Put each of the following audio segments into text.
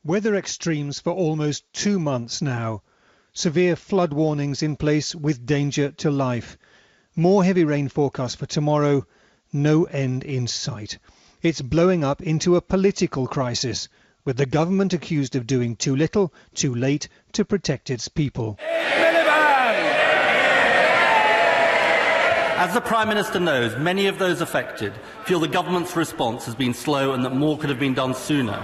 Weather extremes for almost 2 months now. Severe flood warnings in place with danger to life. More heavy rain forecast for tomorrow. No end in sight. It's blowing up into a political crisis, with the government accused of doing too little, too late to protect its people. As the Prime Minister knows, many of those affected feel the government's response has been slow and that more could have been done sooner.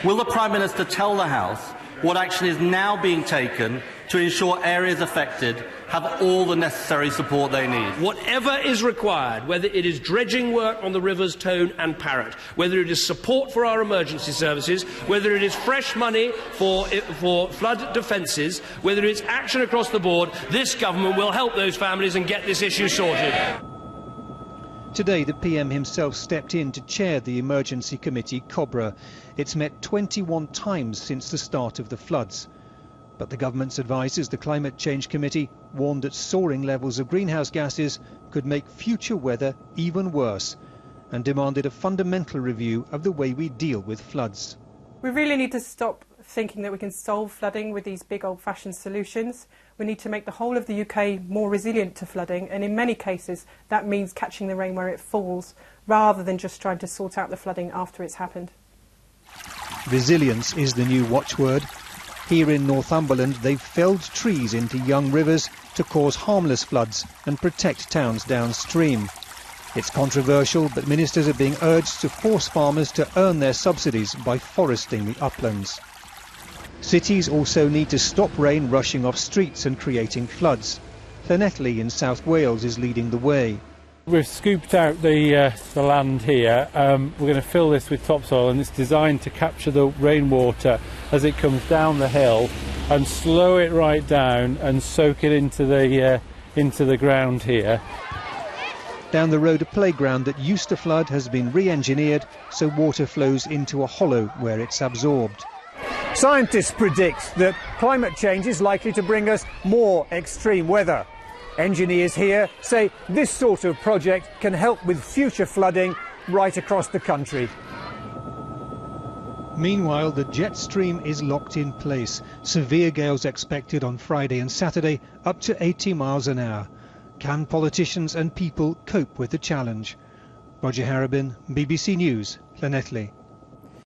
Will the Prime Minister tell the House what action is now being taken to ensure areas affected have all the necessary support they need? Whatever is required, whether it is dredging work on the rivers Tone and Parrett, whether it is support for our emergency services, whether it is fresh money for flood defences, whether it's action across the board, this government will help those families and get this issue sorted. Today, the PM himself stepped in to chair the emergency committee, COBRA. It's met 21 times since the start of the floods. But the government's advisers, the Climate Change Committee, warned that soaring levels of greenhouse gases could make future weather even worse, and demanded a fundamental review of the way we deal with floods. We really need to stop thinking that we can solve flooding with these big old-fashioned solutions. We need to make the whole of the UK more resilient to flooding, and in many cases that means catching the rain where it falls, rather than just trying to sort out the flooding after it's happened. Resilience is the new watchword. Here in Northumberland, they've felled trees into young rivers to cause harmless floods and protect towns downstream. It's controversial, but ministers are being urged to force farmers to earn their subsidies by foresting the uplands. Cities also need to stop rain rushing off streets and creating floods. Llanelli in South Wales is leading the way. We've scooped out the land here. We're going to fill this with topsoil, and it's designed to capture the rainwater as it comes down the hill and slow it right down and soak it into the ground here. Down the road, a playground that used to flood has been re-engineered so water flows into a hollow where it's absorbed. Scientists predict that climate change is likely to bring us more extreme weather. Engineers here say this sort of project can help with future flooding right across the country. Meanwhile, the jet stream is locked in place. Severe gales expected on Friday and Saturday, up to 80 miles an hour. Can politicians and people cope with the challenge? Roger Harrabin, BBC News, Llanelli.